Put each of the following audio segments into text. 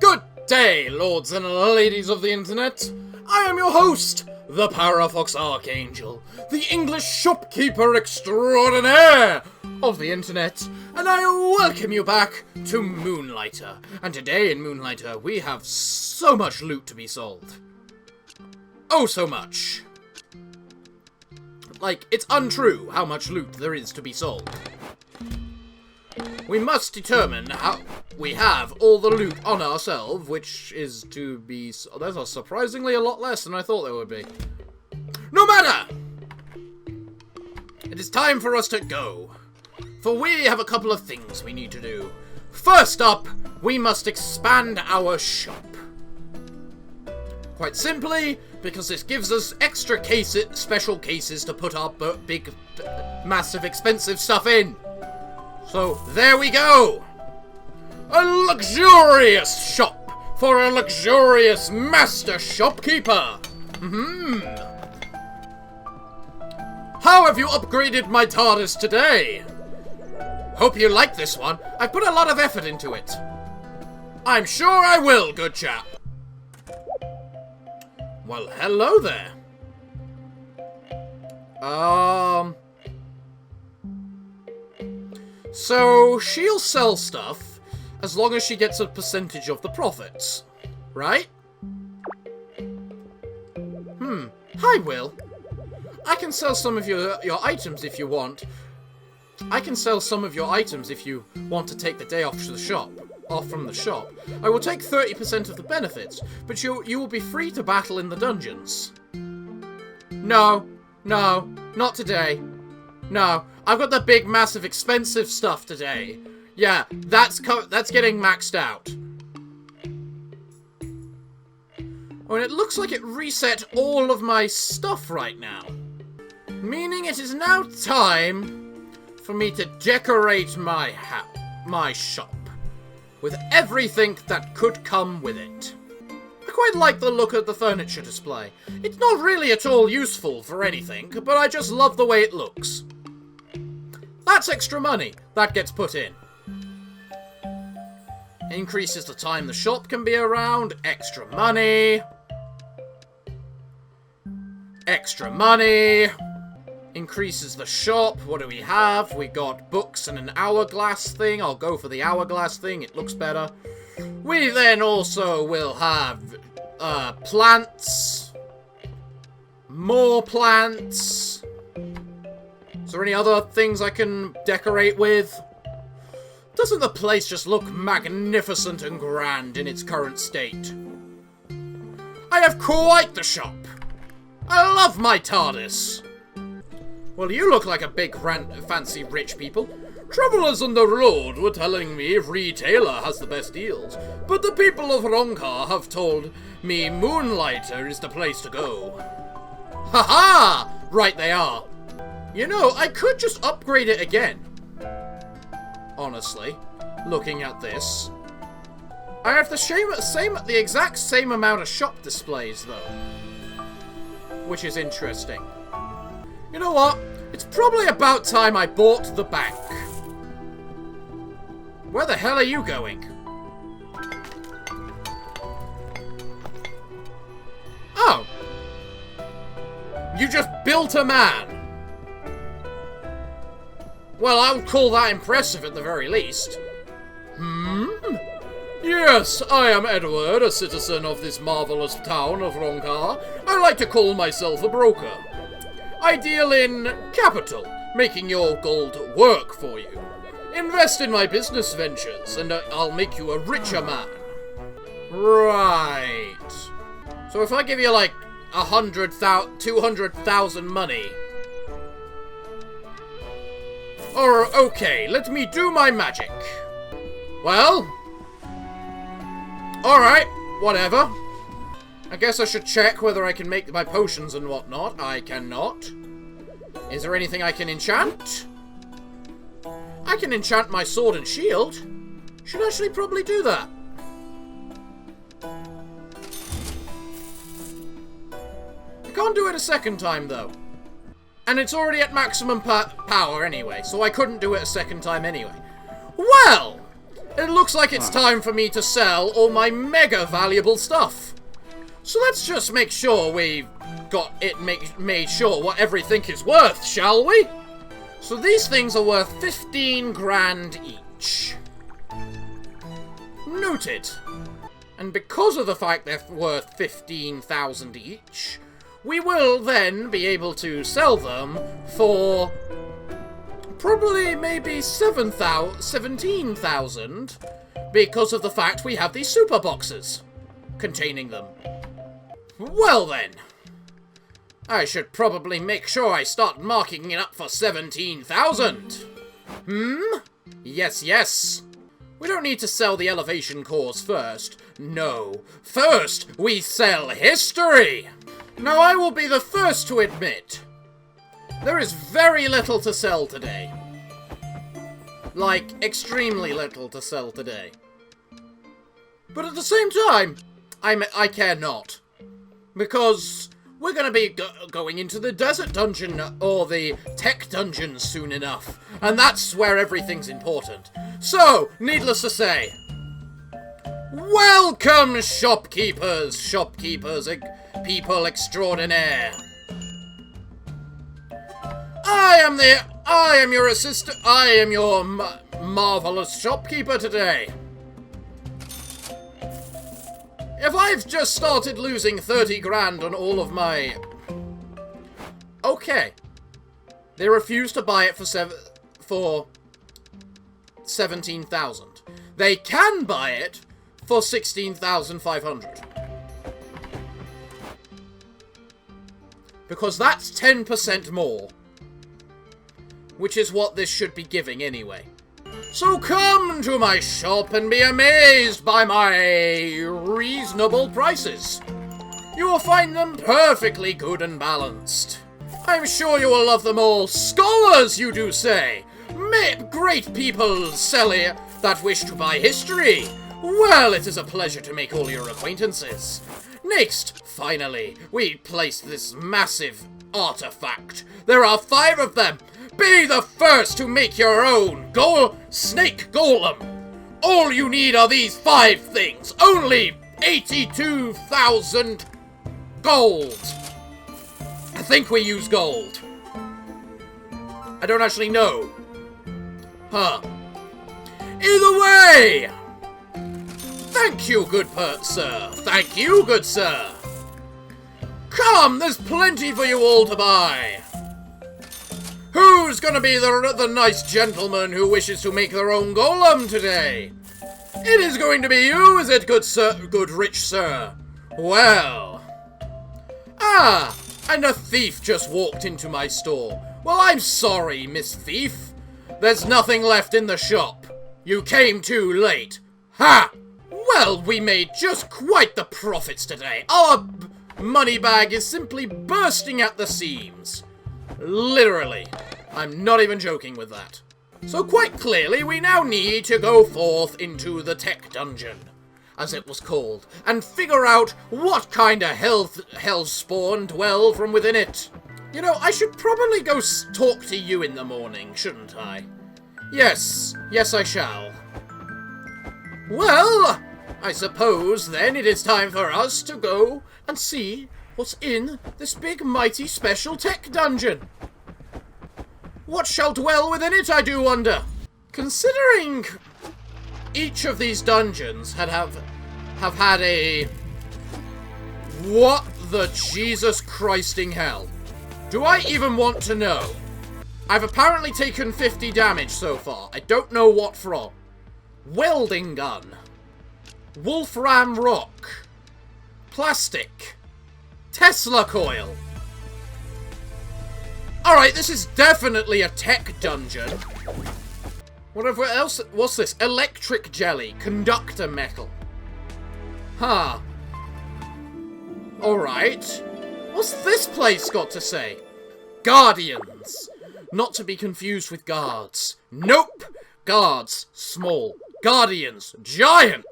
Good day, lords and ladies of the internet. I am your host, the Parafox Archangel, the English shopkeeper extraordinaire of the internet, and I welcome you back to Moonlighter. And today in Moonlighter, we have so much loot to be sold. Oh, so much. Like, it's untrue how much loot there is to be sold. We must determine how we have all the loot on ourselves, which is to be... There's surprisingly a lot less than I thought there would be. No matter! It is time for us to go. For we have a couple of things we need to do. First up, we must expand our shop. Quite simply, because this gives us extra special cases to put our big, massive, expensive stuff in. So, there we go! A luxurious shop for a luxurious master shopkeeper! How have you upgraded my TARDIS today? Hope you like this one. I put a lot of effort into it. I'm sure I will, good chap. Well, hello there. So, she'll sell stuff as long as she gets a percentage of the profits, right? Hi, Will. I can sell some of your items if you want. I can sell some of your items if you want to take the day off from the shop. I will take 30% of the benefits, but you will be free to battle in the dungeons. No, not today. No, I've got the big, massive, expensive stuff today. Yeah, that's getting maxed out. Oh, and it looks like it reset all of my stuff right now. Meaning it is now time for me to decorate my shop with everything that could come with it. I quite like the look of the furniture display. It's not really at all useful for anything, but I just love the way it looks. That's extra money that gets put in. Increases the time the shop can be around. Extra money. Extra money. Increases the shop. What do we have? We got books and an hourglass thing. I'll go for the hourglass thing. It looks better. We then also will have plants. More plants. Is there any other things I can decorate with? Doesn't the place just look magnificent and grand in its current state? I have quite the shop. I love my TARDIS. Well, you look like a big, fancy, rich people. Travelers on the road were telling me retailer has the best deals, but the people of Roncar have told me Moonlighter is the place to go. Ha-ha! Right they are. You know, I could just upgrade it again. Honestly, looking at this. I have the exact same amount of shop displays, though. Which is interesting. You know what? It's probably about time I bought the bank. Where the hell are you going? Oh. You just built a man. Well, I would call that impressive at the very least. Yes, I am Edward, a citizen of this marvelous town of Roncar. I like to call myself a broker. I deal in capital, making your gold work for you. Invest in my business ventures, and I'll make you a richer man. Right. So if I give you like 200,000 money... Or, okay, let me do my magic. Well... Alright, whatever. I guess I should check whether I can make my potions and whatnot. I cannot. Is there anything I can enchant? I can enchant my sword and shield. Should actually probably do that. I can't do it a second time, though. And it's already at maximum power anyway, so I couldn't do it a second time anyway. Well, It looks like it's time for me to sell all my mega valuable stuff. So let's just make sure we've got it made sure what everything is worth, shall we? So these things are worth 15 grand each. Noted. And because of the fact they're worth 15,000 each, we will then be able to sell them for probably maybe 17,000 because of the fact we have these super boxes containing them. Well then, I should probably make sure I start marking it up for 17,000. Yes, yes. We don't need to sell the elevation cores first. No. First, we sell history. Now, I will be the first to admit, there is very little to sell today. Like, extremely little to sell today. But at the same time, I care not. Because we're going to be going into the desert dungeon or the tech dungeon soon enough. And that's where everything's important. So, needless to say, welcome shopkeepers, people extraordinaire. I am your assistant, I am your marvelous shopkeeper today. If I've just started losing 30 grand on all of my... Okay. They refuse to buy it for 17,000. They can buy it for 16,500. Because that's 10% more. Which is what this should be giving anyway. So come to my shop and be amazed by my reasonable prices. You will find them perfectly good and balanced. I'm sure you will love them all. Scholars, you do say? Great people, Sally, that wish to buy history. Well, it is a pleasure to make all your acquaintances. Next, finally, we place this massive artifact. There are 5 of them. Be the first to make your own snake golem. All you need are these 5 things. Only 82,000 gold. I think we use gold. I don't actually know. Huh. Either way! Thank you, good sir. Thank you, good sir. Come, there's plenty for you all to buy. Who's gonna be the nice gentleman who wishes to make their own golem today? It is going to be you, is it, good sir, good rich sir? Well. Ah, and a thief just walked into my store. Well, I'm sorry, Miss Thief. There's nothing left in the shop. You came too late. Ha! Well, we made just quite the profits today. Our money bag is simply bursting at the seams. Literally. I'm not even joking with that. So quite clearly, we now need to go forth into the tech dungeon, as it was called, and figure out what kind of hellspawn dwell from within it. You know, I should probably go talk to you in the morning, shouldn't I? Yes, I shall. Well, I suppose then it is time for us to go and see what's in this big mighty special tech dungeon. What shall dwell within it, I do wonder? Considering each of these dungeons have had a... What the Jesus Christing hell? Do I even want to know? I've apparently taken 50 damage so far. I don't know what from. Welding gun. Wolfram rock. Plastic. Tesla coil. Alright, this is definitely a tech dungeon. Whatever else... What's this? Electric jelly. Conductor metal. Huh. Alright. What's this place got to say? Guardians. Not to be confused with guards. Nope. Guards. Small. Guardians. Giant.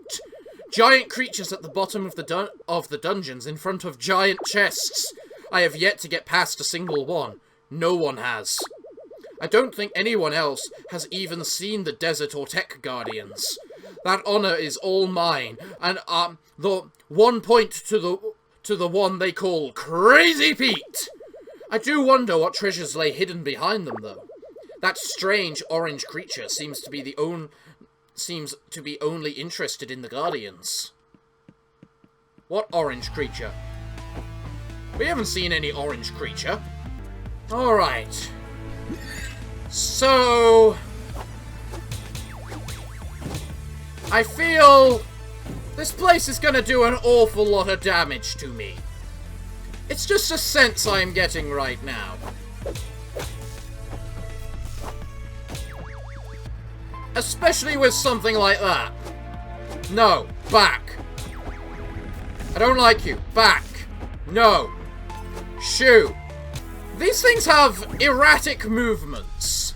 Giant creatures at the bottom of the dungeons in front of giant chests. I have yet to get past a single one. No one has. I don't think anyone else has even seen the desert or tech guardians. That honor is all mine. And the 1 point to the one they call Crazy Pete. I do wonder what treasures lay hidden behind them, though. That strange orange creature seems to be only interested in the Guardians. What orange creature? We haven't seen any orange creature. Alright. So... I feel this place is gonna do an awful lot of damage to me. It's just a sense I'm getting right now. Especially with something like that. No, back. I don't like you. Back. No. Shoo. These things have erratic movements.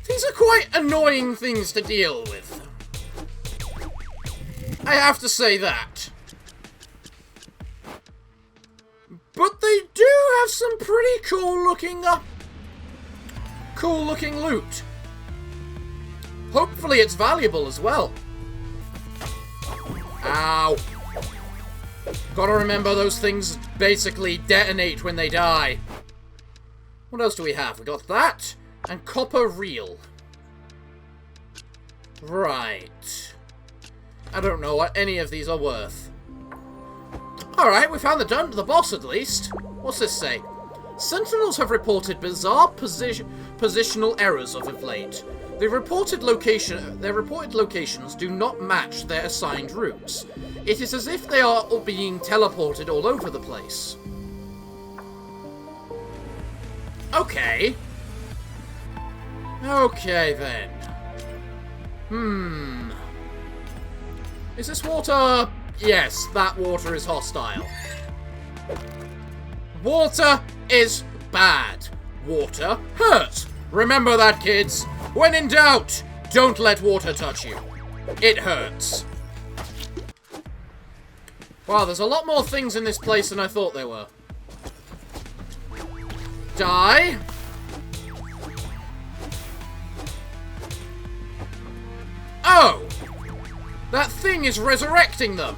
These are quite annoying things to deal with. I have to say that. But they do have some pretty cool looking loot. Hopefully it's valuable as well. Ow. Gotta remember those things basically detonate when they die. What else do we have? We got that and copper reel. Right. I don't know what any of these are worth. Alright, we found the boss at least. What's this say? Sentinels have reported bizarre positional errors of late. Their reported locations do not match their assigned routes. It is as if they are being teleported all over the place. Okay. Okay, then. Is this water... Yes, that water is hostile. Water is bad. Water hurts. Remember that, kids. When in doubt, don't let water touch you. It hurts. Wow, there's a lot more things in this place than I thought there were. Die. Oh! That thing is resurrecting them.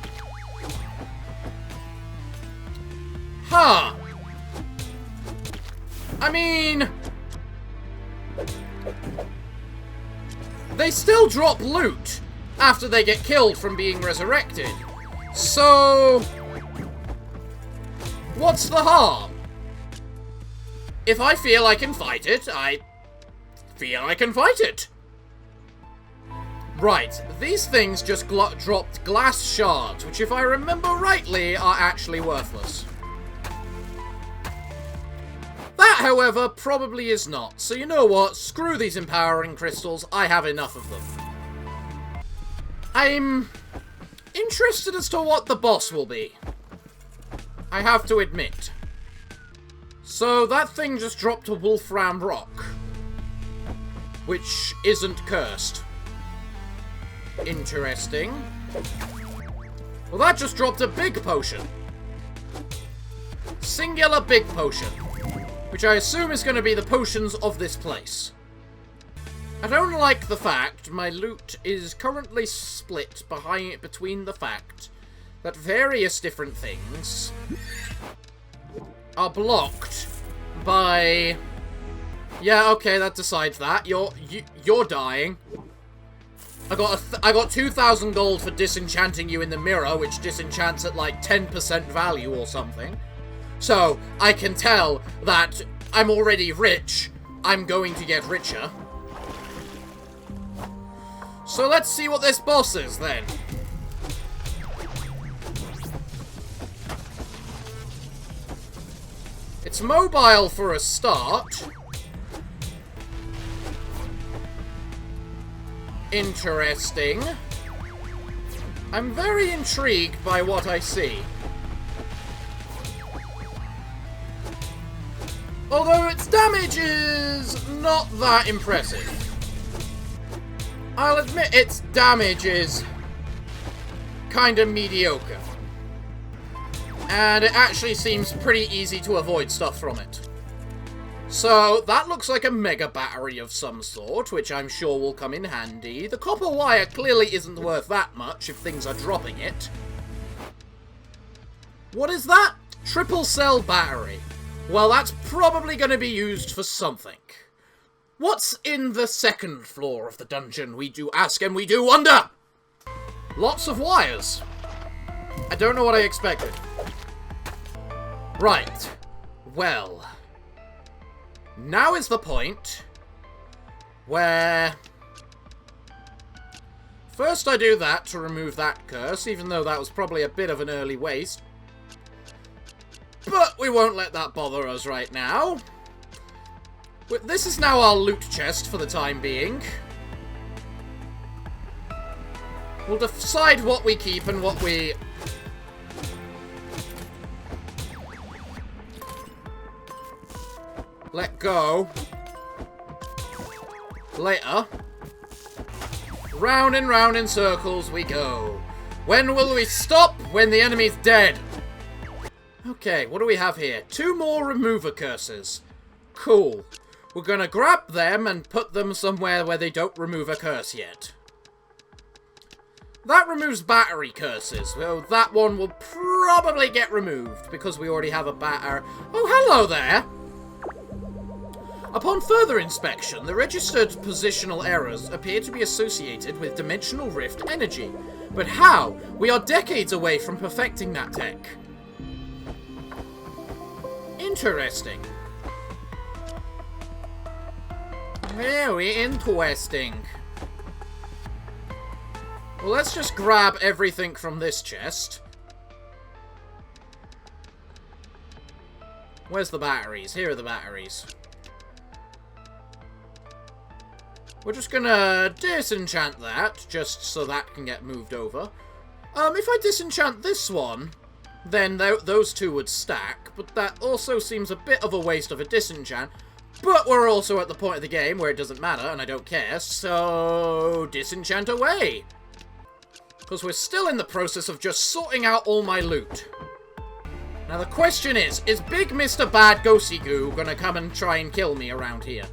Huh. I mean... They still drop loot after they get killed from being resurrected. So... what's the harm? If I feel I can fight it, I feel I can fight it. Right, these things just dropped glass shards, which if I remember rightly, are actually worthless. That, however, probably is not. So you know what? Screw these empowering crystals. I have enough of them. I'm interested as to what the boss will be. I have to admit. So that thing just dropped a Wolfram Rock, which isn't cursed. Interesting. Well, that just dropped a big potion. Singular big potion. Which I assume is going to be the potions of this place. I don't like the fact my loot is currently split between the fact that various different things are blocked by... Yeah, okay, that decides that. You're dying. I got 2,000 gold for disenchanting you in the mirror, which disenchants at like 10% value or something. So, I can tell that I'm already rich. I'm going to get richer. So let's see what this boss is, then. It's mobile for a start. Interesting. I'm very intrigued by what I see. Although its damage is not that impressive. I'll admit its damage is kind of mediocre. And it actually seems pretty easy to avoid stuff from it. So, that looks like a mega battery of some sort, which I'm sure will come in handy. The copper wire clearly isn't worth that much if things are dropping it. What is that? Triple cell battery. Well, that's probably going to be used for something. What's in the second floor of the dungeon? We do ask and we do wonder! Lots of wires. I don't know what I expected. Right. Well. Now is the point where... First I do that to remove that curse, even though that was probably a bit of an early waste. But we won't let that bother us right now. This is now our loot chest for the time being. We'll decide what we keep and what we... let go. Later. Round and round in circles we go. When will we stop? When the enemy's dead. Okay, what do we have here? 2 more remover curses. Cool. We're gonna grab them and put them somewhere where they don't remove a curse yet. That removes battery curses. Well, that one will probably get removed because we already have a batter. Oh, hello there! Upon further inspection, the registered positional errors appear to be associated with dimensional rift energy. But how? We are decades away from perfecting that tech. Interesting. Very interesting. Well, let's just grab everything from this chest. Where's the batteries? Here are the batteries. We're just gonna disenchant that, just so that can get moved over. If I disenchant this one, then those two would stack, but that also seems a bit of a waste of a disenchant. But we're also at the point of the game where it doesn't matter, and I don't care, so disenchant away! Because we're still in the process of just sorting out all my loot. Now the question is Big Mr. Bad Ghosty Goo gonna come and try and kill me around here?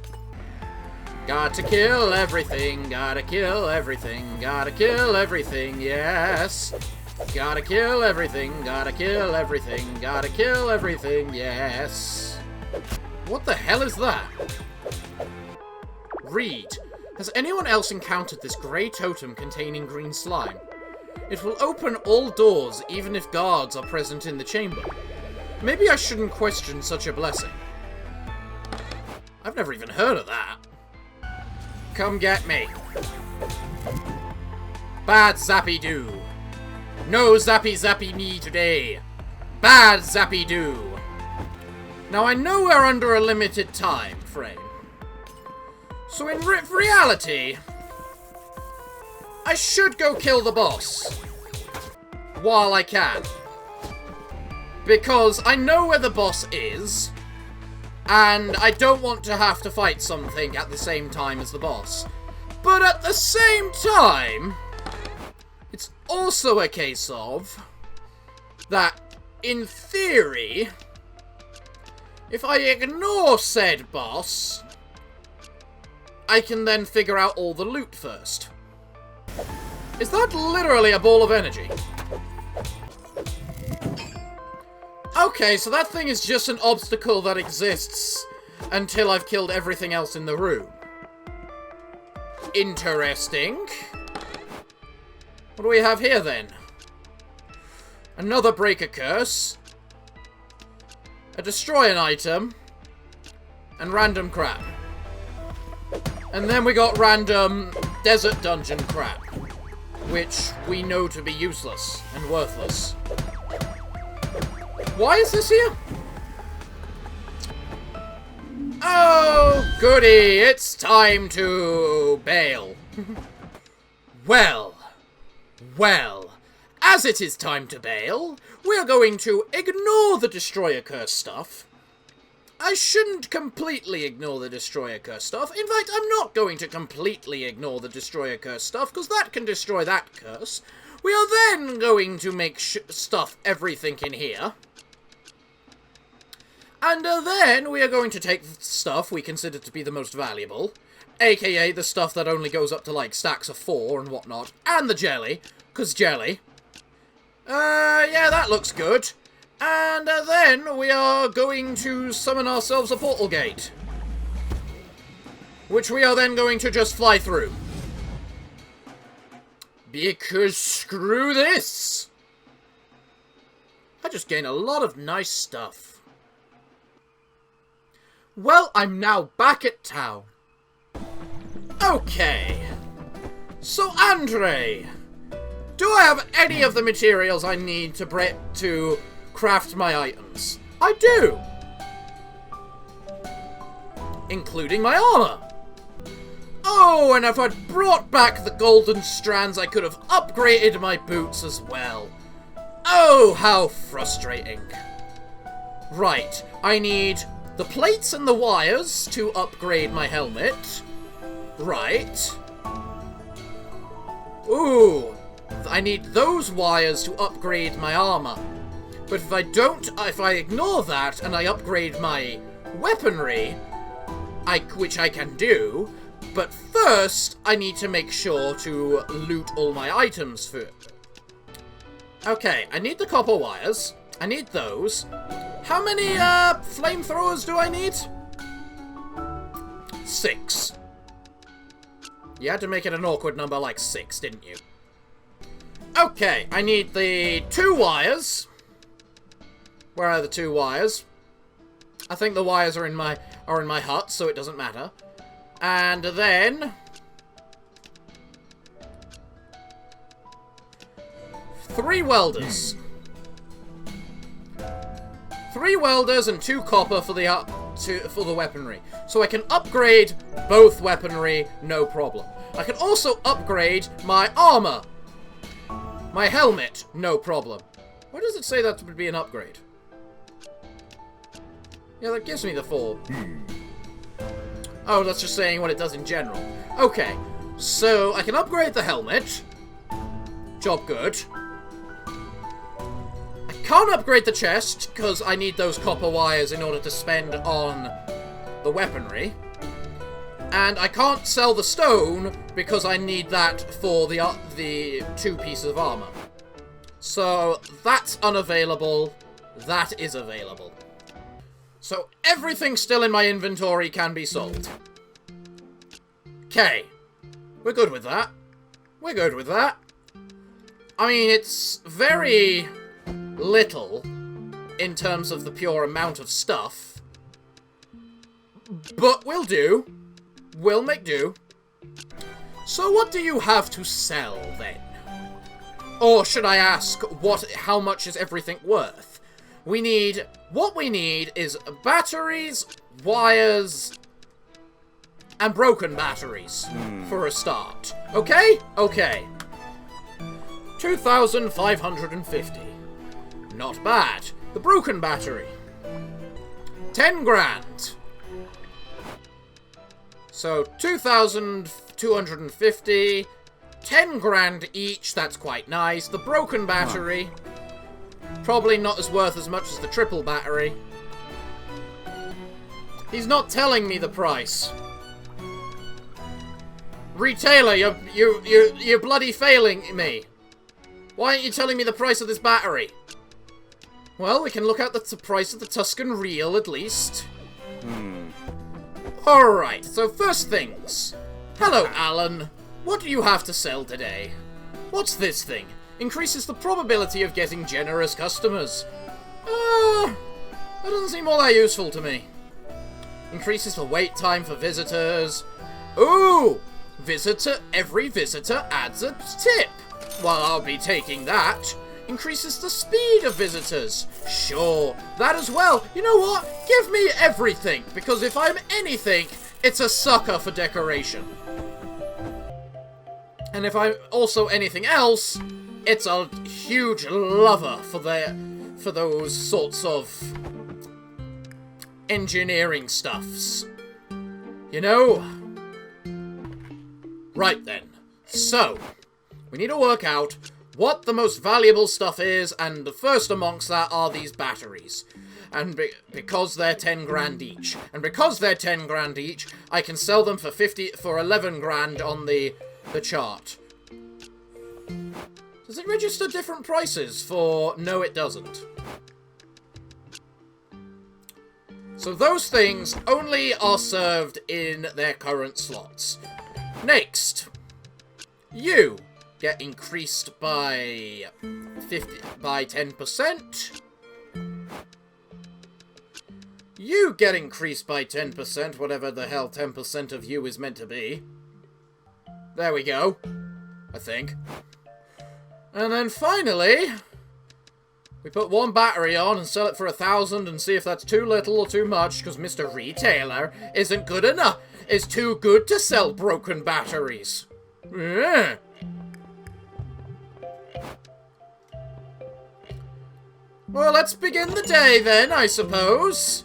Got to kill everything, gotta kill everything, gotta kill everything, yes! Gotta kill everything, gotta kill everything, gotta kill everything, yes! What the hell is that? Read. Has anyone else encountered this grey totem containing green slime? It will open all doors, even if guards are present in the chamber. Maybe I shouldn't question such a blessing. I've never even heard of that. Come get me. Bad zappy do. No zappy zappy me today. Bad zappy do. Now I know we're under a limited time frame. So in reality, I should go kill the boss. While I can. Because I know where the boss is. And I don't want to have to fight something at the same time as the boss. But at the same time, it's also a case of that, in theory, if I ignore said boss, I can then figure out all the loot first. Is that literally a ball of energy? Okay, so that thing is just an obstacle that exists until I've killed everything else in the room. Interesting. What do we have here, then? Another breaker curse. A destroy an item. And random crap. And then we got random desert dungeon crap. Which we know to be useless and worthless. Why is this here? Oh, goody, it's time to bail. Well, as it is time to bail, we're going to ignore the Destroyer Curse stuff. I shouldn't completely ignore the Destroyer Curse stuff. In fact, I'm not going to completely ignore the Destroyer Curse stuff, because that can destroy that curse. We are then going to make stuff everything in here. And then we are going to take the stuff we consider to be the most valuable, aka the stuff that only goes up to, like, stacks of 4 and whatnot, and the jelly, because jelly. Yeah, that looks good. And then we are going to summon ourselves a portal gate, which we are then going to just fly through. Because screw this! I just gained a lot of nice stuff. Well, I'm now back at town. Okay. So, Andre, do I have any of the materials I need to craft my items? I do! Including my armor. Oh, and if I'd brought back the golden strands, I could have upgraded my boots as well. Oh, how frustrating. Right, I need the plates and the wires to upgrade my helmet. Right. Ooh, I need those wires to upgrade my armor. But if I ignore that and I upgrade my weaponry, which I can do, but first I need to make sure to loot all my items first. Okay, I need the copper wires. I need those. How many flamethrowers do I need? 6. You had to make it an awkward number like 6, didn't you? Okay, I need the 2 wires. Where are the 2 wires? I think the wires are in my hut, so it doesn't matter. And then 3 welders. 3 welders and 2 copper for the weaponry. So I can upgrade both weaponry, no problem. I can also upgrade my armor. My helmet, no problem. Why does it say that would be an upgrade? Yeah, that gives me the 4. Oh, that's just saying what it does in general. Okay, so I can upgrade the helmet. Job good. I can't upgrade the chest, because I need those copper wires in order to spend on the weaponry. And I can't sell the stone, because I need that for the 2 pieces of armor. So, that's unavailable. That is available. So, everything still in my inventory can be sold. Okay. We're good with that. We're good with that. I mean, it's very little in terms of the pure amount of stuff. But we'll do. We'll make do. So what do you have to sell, then? Or should I ask, how much is everything worth? What we need is batteries, wires, and broken batteries for a start. Okay? Okay. 2,550. Not bad. The broken battery. 10 grand. So, 2,250. 10 grand each, that's quite nice. The broken battery. Probably not as worth as much as the triple battery. He's not telling me the price. Retailer, you're bloody failing me. Why aren't you telling me the price of this battery? Well, we can look at the price of the Tuscan reel, at least. Alright, so first things. Hello, Alan. What do you have to sell today? What's this thing? Increases the probability of getting generous customers. That doesn't seem all that useful to me. Increases the wait time for visitors. Ooh! Every visitor adds a tip. Well, I'll be taking that. Increases the speed of visitors. Sure, that as well. You know what? Give me everything, because if I'm anything, it's a sucker for decoration. And if I'm also anything else, it's a huge lover for those sorts of engineering stuffs. You know? Right then. So, we need to work out what the most valuable stuff is, and the first amongst that are these batteries. And because they're 10 grand each. And because they're 10 grand each, I can sell them for 11 grand on the chart. Does it register different prices for... No, it doesn't. So those things only are served in their current slots. Next. You get increased by 10%. You get increased by 10%, whatever the hell 10% of you is meant to be. There we go. I think. And then finally, we put one battery on and sell it for 1,000 and see if that's too little or too much, because Mr. Retailer isn't good enough. Is too good to sell broken batteries. Yeah. Well, let's begin the day then, I suppose.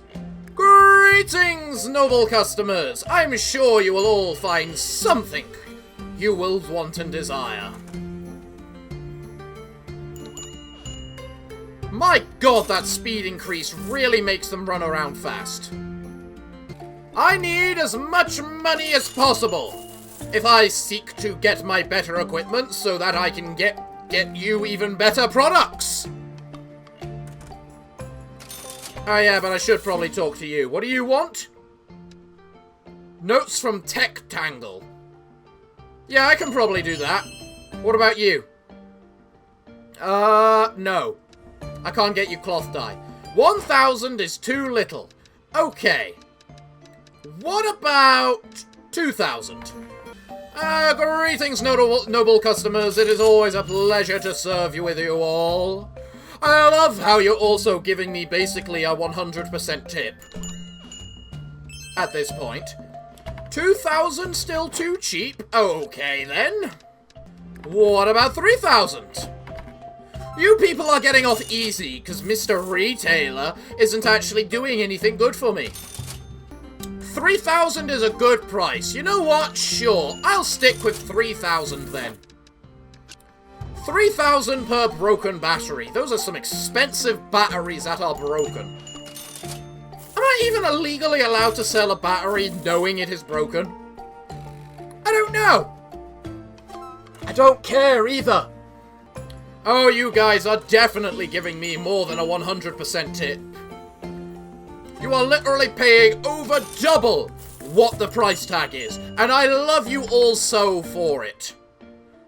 Greetings, noble customers. I'm sure you will all find something you will want and desire. My god, that speed increase really makes them run around fast. I need as much money as possible if I seek to get my better equipment so that I can get you even better products. Oh yeah, but I should probably talk to you. What do you want? Notes from Tech Tangle. Yeah, I can probably do that. What about you? No. I can't get you cloth dye. 1,000 is too little. Okay. What about 2,000? Greetings, noble customers. It is always a pleasure to serve you with you all. I love how you're also giving me basically a 100% tip. At this point. 2,000 still too cheap? Okay, then. What about 3,000? You people are getting off easy, because Mr. Retailer isn't actually doing anything good for me. 3,000 is a good price. You know what? Sure, I'll stick with 3,000 then. 3,000 per broken battery. Those are some expensive batteries that are broken. Am I even legally allowed to sell a battery knowing it is broken? I don't know. I don't care either. Oh, you guys are definitely giving me more than a 100% tip. You are literally paying over double what the price tag is, and I love you all so for it.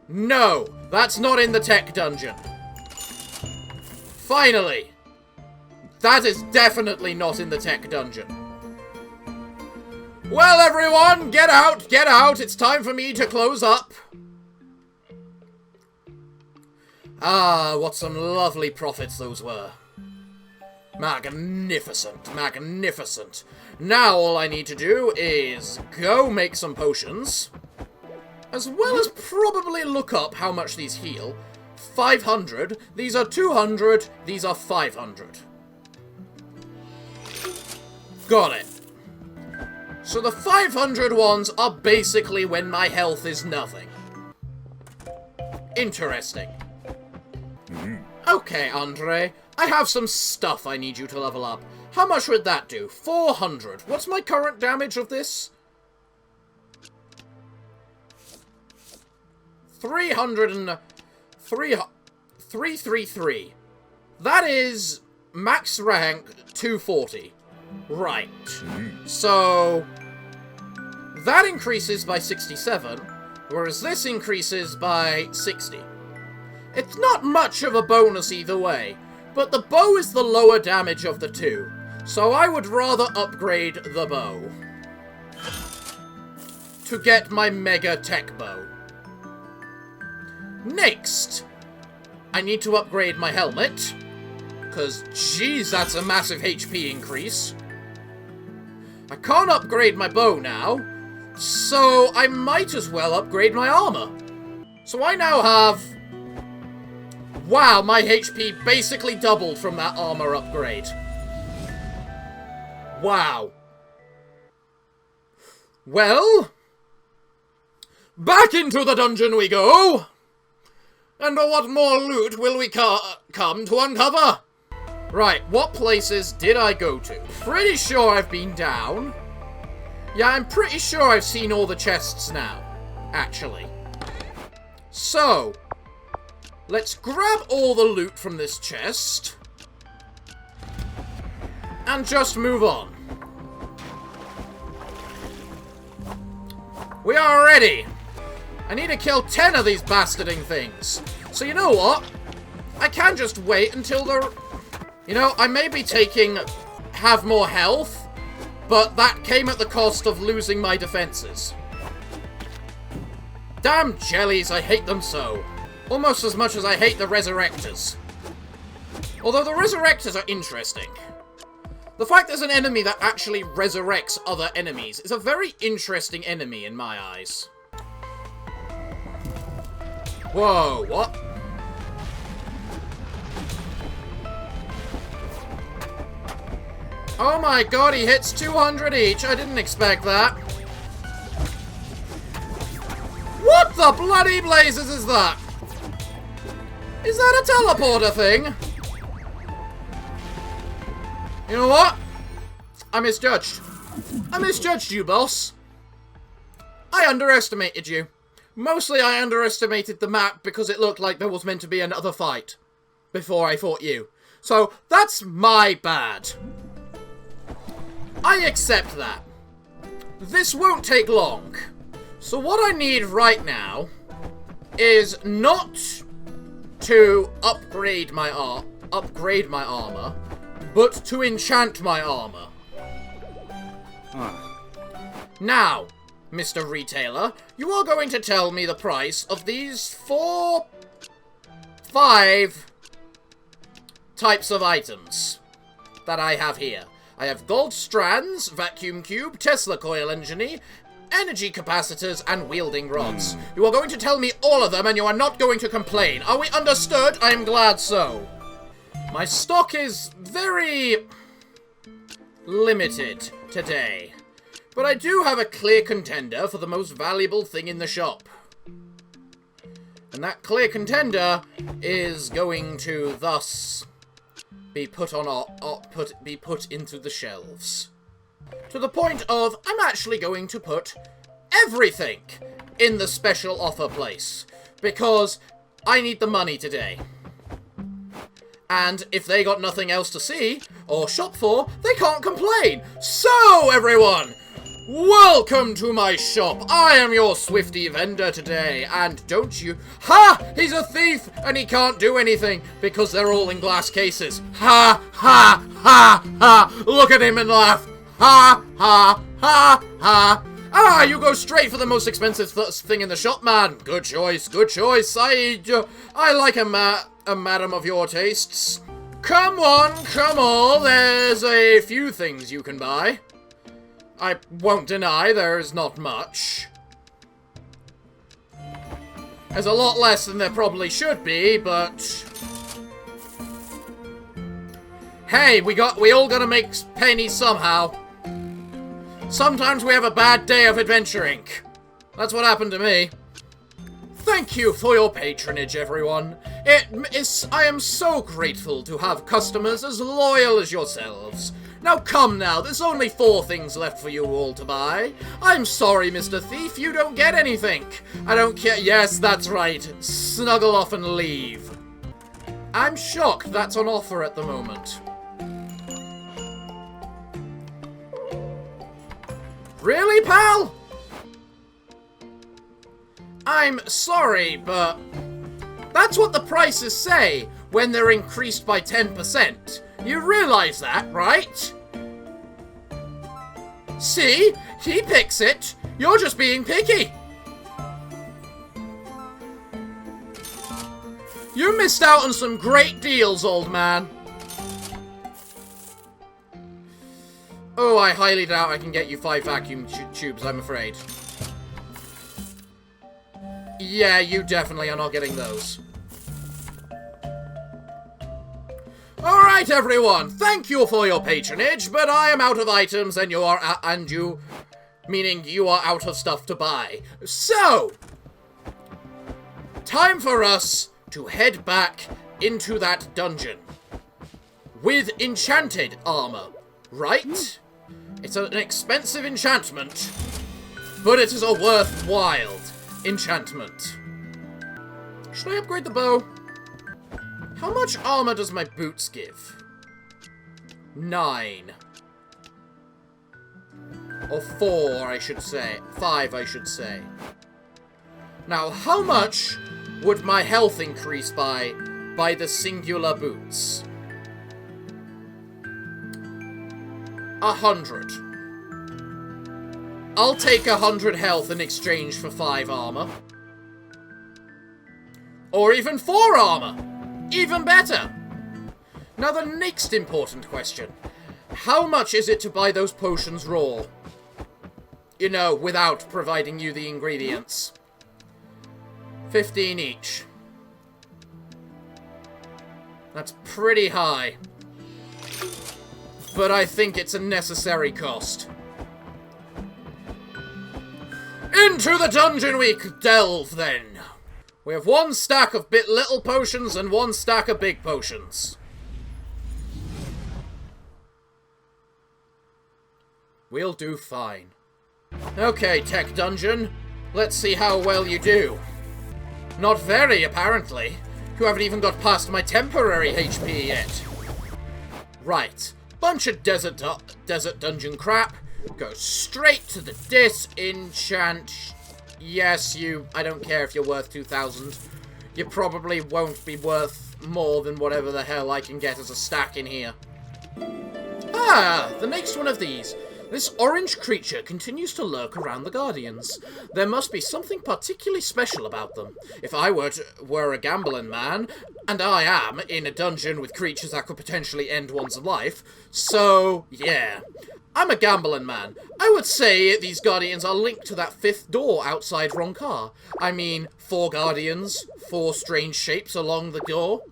No, that's not in the tech dungeon. Finally, that is definitely not in the tech dungeon. Well, everyone, get out, get out. It's time for me to close up. Ah, what some lovely profits those were. Magnificent, magnificent. Now all I need to do is go make some potions, as well as probably look up how much these heal. 500, these are 200, these are 500. Got it. So the 500 ones are basically when my health is nothing. Interesting. Okay, Andre, I have some stuff I need you to level up. How much would that do? 400. What's my current damage of this? 333. That is max rank 240. Right. So that increases by 67, whereas this increases by 60. It's not much of a bonus either way, but the bow is the lower damage of the two, so I would rather upgrade the bow to get my mega tech bow. Next, I need to upgrade my helmet, because geez, that's a massive HP increase. I can't upgrade my bow now, so I might as well upgrade my armor. So I now have... Wow, my HP basically doubled from that armor upgrade. Wow. Well, back into the dungeon we go. And what more loot will we come to uncover? Right, what places did I go to? Pretty sure I've been down. Yeah, I'm pretty sure I've seen all the chests now, actually. So, let's grab all the loot from this chest. And just move on. We are ready. I need to kill 10 of these bastarding things. So you know what? I can just wait until the... You know, I may be taking... have more health, but that came at the cost of losing my defenses. Damn jellies, I hate them so. Almost as much as I hate the resurrectors. Although the resurrectors are interesting. The fact there's an enemy that actually resurrects other enemies is a very interesting enemy in my eyes. Whoa, what? Oh my god, he hits 200 each. I didn't expect that. What the bloody blazes is that? Is that a teleporter thing? You know what? I misjudged. I misjudged you, boss. I underestimated you. Mostly I underestimated the map because it looked like there was meant to be another fight before I fought you. So, that's my bad. I accept that. This won't take long. So what I need right now is not to upgrade my armor, but to enchant my armor. Now, Mr. Retailer, you are going to tell me the price of these 5 types of items that I have here. I have gold strands, vacuum cube, Tesla coil engine, energy capacitors, and wielding rods. You are going to tell me all of them, and you are not going to complain. Are we understood? I am glad so. My stock is very limited today, but I do have a clear contender for the most valuable thing in the shop. And that clear contender is going to thus be put on be put into the shelves. To the point of I'm actually going to put everything in the special offer place because I need the money today. And if they got nothing else to see or shop for, they can't complain. So, everyone, welcome to my shop. I am your Swifty vendor today, and don't you... Ha! He's a thief, and he can't do anything because they're all in glass cases. Ha! Ha! Ha! Ha! Look at him and laugh. Ha! Ha! Ha! Ha! Ah, you go straight for the most expensive thing in the shop, man. Good choice, good choice. I like a madam of your tastes. Come on, there's a few things you can buy. I won't deny there's not much. There's a lot less than there probably should be, but... Hey, we all gotta make pennies somehow. Sometimes we have a bad day of adventuring. That's what happened to me. Thank you for your patronage, everyone. I am so grateful to have customers as loyal as yourselves. Now come now, there's only 4 things left for you all to buy. I'm sorry, Mr. Thief, you don't get anything. I don't care. Yes, that's right. Snuggle off and leave. I'm shocked that's on offer at the moment. Really, pal? I'm sorry, but that's what the prices say when they're increased by 10%. You realize that, right? See? He picks it. You're just being picky. You missed out on some great deals, old man. Oh, I highly doubt I can get you 5 vacuum tubes, I'm afraid. Yeah, you definitely are not getting those. Alright, everyone, thank you for your patronage, but I am out of items and you are, meaning you are out of stuff to buy. So, time for us to head back into that dungeon. with enchanted armor, right? It's an expensive enchantment, but it is a worthwhile enchantment. Should I upgrade the bow? How much armor does my boots give? 9. Or 4, I should say. 5, I should say. Now, how much would my health increase by the singular boots? 100. I'll take 100 health in exchange for 5 armor. Or even 4 armor! Even better! Now the next important question. How much is it to buy those potions raw? You know, without providing you the ingredients. 15 each. That's pretty high. But I think it's a necessary cost. Into the dungeon we delve, then. We have 1 stack of little potions and 1 stack of big potions. We'll do fine. Okay, Tech Dungeon. Let's see how well you do. Not very, apparently. You haven't even got past my temporary HP yet. Right. Bunch of desert dungeon crap. Go straight to the disenchant. Yes, I don't care if you're worth 2,000. You probably won't be worth more than whatever the hell I can get as a stack in here. Ah, the next one of these. This orange creature continues to lurk around the Guardians. There must be something particularly special about them. If I were a gambling man, and I am in a dungeon with creatures that could potentially end one's life, so, yeah. I'm a gambling man. I would say these Guardians are linked to that 5th door outside Ronkar. I mean, 4 Guardians, 4 strange shapes along the door.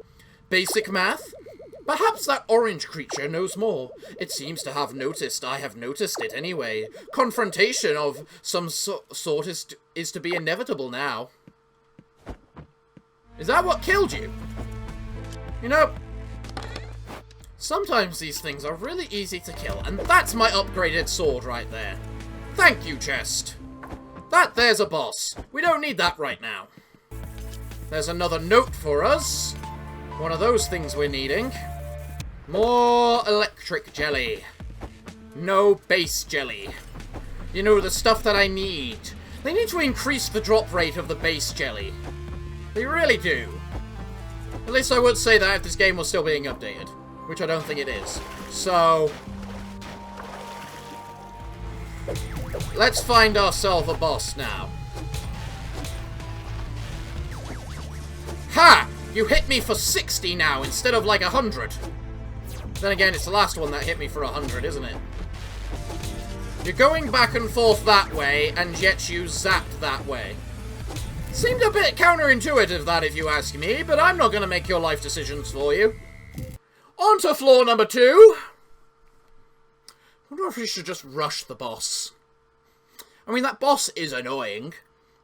Basic math. Perhaps that orange creature knows more. It seems to have noticed I have noticed it anyway. Confrontation of some sort is to be inevitable now. Is that what killed you? You know, sometimes these things are really easy to kill, and that's my upgraded sword right there. Thank you, chest. There's a boss. We don't need that right now. There's another note for us. One of those things we're needing. More electric jelly. No base jelly. You know, the stuff that I need. They need to increase the drop rate of the base jelly. They really do. At least I would say that if this game was still being updated. Which I don't think it is. So, let's find ourselves a boss now. Ha! You hit me for 60 now instead of like 100. Then again, it's the last one that hit me for 100, isn't it? You're going back and forth that way, and yet you zapped that way. Seemed a bit counterintuitive, that, if you ask me, but I'm not going to make your life decisions for you. On to floor number 2. I wonder if we should just rush the boss. I mean, that boss is annoying,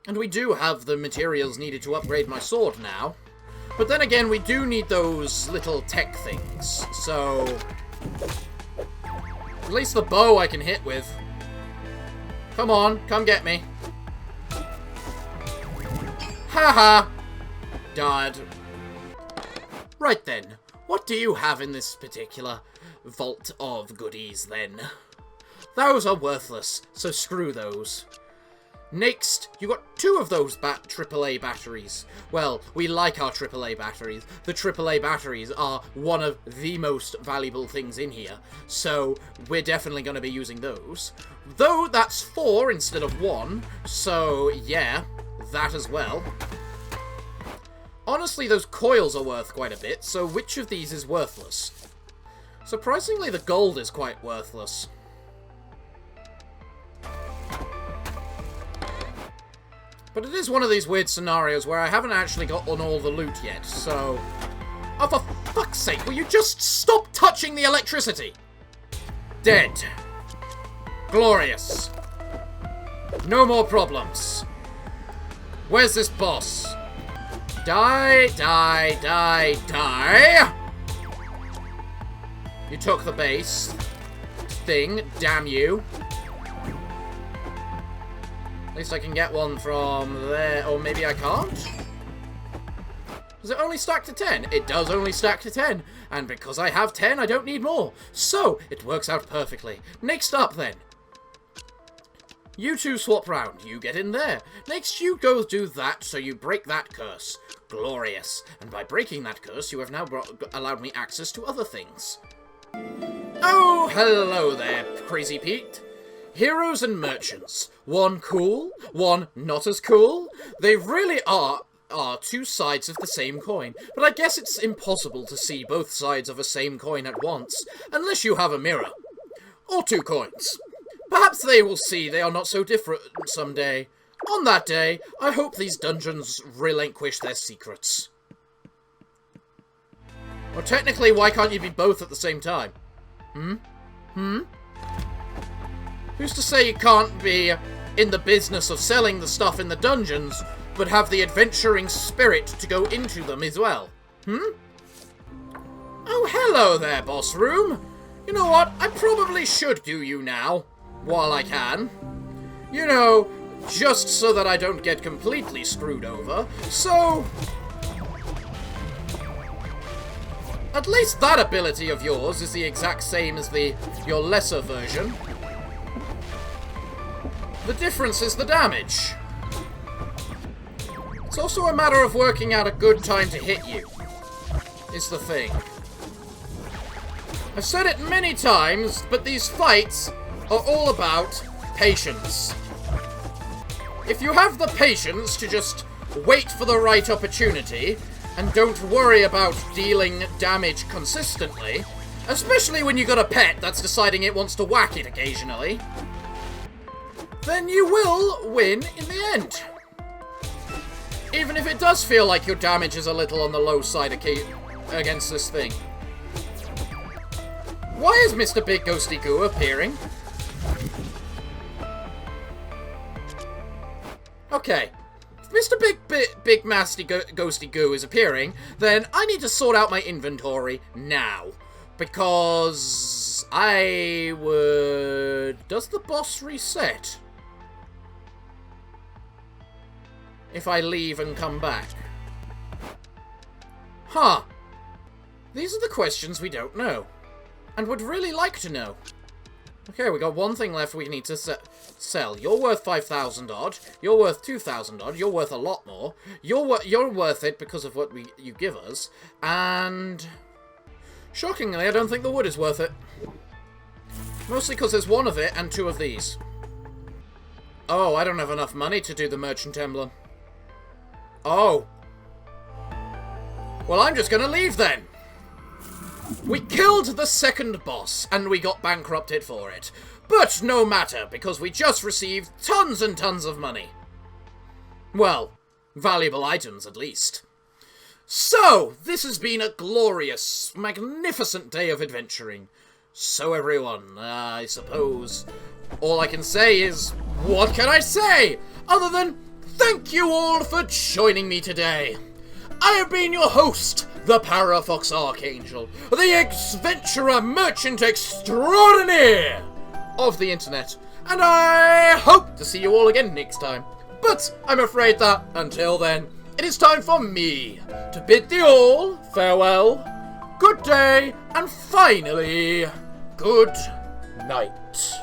and we do have the materials needed to upgrade my sword now. But then again, we do need those little tech things, so at least the bow I can hit with. Come on, come get me. Haha! Died. Right then, what do you have in this particular vault of goodies then? Those are worthless, so screw those. Next, you got 2 of those AAA batteries. Well, we like our AAA batteries. The AAA batteries are one of the most valuable things in here, so we're definitely going to be using those. Though that's 4 instead of 1, so yeah, that as well. Honestly, those coils are worth quite a bit, so which of these is worthless? Surprisingly, the gold is quite worthless. But it is one of these weird scenarios where I haven't actually gotten all the loot yet, so... Oh, for fuck's sake, will you just stop touching the electricity? Dead. Glorious. No more problems. Where's this boss? Die, die, die, die! You took the base thing. Damn you. At least I can get one from there. Or maybe I can't? Does it only stack to 10? It does only stack to 10. And because I have 10, I don't need more. So, it works out perfectly. Next up, then. You two swap round. You get in there. Next, you go do that, so you break that curse. Glorious. And by breaking that curse, you have now allowed me access to other things. Oh, hello there, Crazy Pete. Heroes and merchants. One cool, one not as cool. They really are two sides of the same coin, but I guess it's impossible to see both sides of a same coin at once, unless you have a mirror. Or two coins. Perhaps they will see they are not so different someday. On that day, I hope these dungeons relinquish their secrets. Well, technically, why can't you be both at the same time? Who's to say you can't be in the business of selling the stuff in the dungeons, but have the adventuring spirit to go into them as well? Oh, hello there, boss room. You know what? I probably should do you now, while I can. You know, just so that I don't get completely screwed over. So, at least that ability of yours is the exact same as your lesser version. The difference is the damage. It's also a matter of working out a good time to hit you, is the thing. I've said it many times, but these fights are all about patience. If you have the patience to just wait for the right opportunity, and don't worry about dealing damage consistently, especially when you got a pet that's deciding it wants to whack it occasionally, then you will win in the end. Even if it does feel like your damage is a little on the low side against this thing. Why is Mr. Big Ghosty Goo appearing? Okay. If Mr. Big Nasty Ghosty Goo is appearing, then I need to sort out my inventory now. Because I would... Does the boss reset? If I leave and come back. Huh. These are the questions we don't know. And would really like to know. Okay, we got one thing left we need to sell. You're worth 5,000 odd. You're worth 2,000 odd. You're worth a lot more. You're worth it because of what you give us. And shockingly, I don't think the wood is worth it. Mostly because there's one of it and two of these. Oh, I don't have enough money to do the merchant emblem. Oh. Well, I'm just gonna leave then. We killed the second boss, and we got bankrupted for it. But no matter, because we just received tons and tons of money. Well, valuable items at least. So, this has been a glorious, magnificent day of adventuring. So everyone, I suppose, all I can say is, what can I say? Other than, thank you all for joining me today. I have been your host, the Parafox Archangel, the adventurer merchant extraordinaire of the internet, and I hope to see you all again next time. But I'm afraid that, until then, it is time for me to bid thee all farewell, good day, and finally, good night.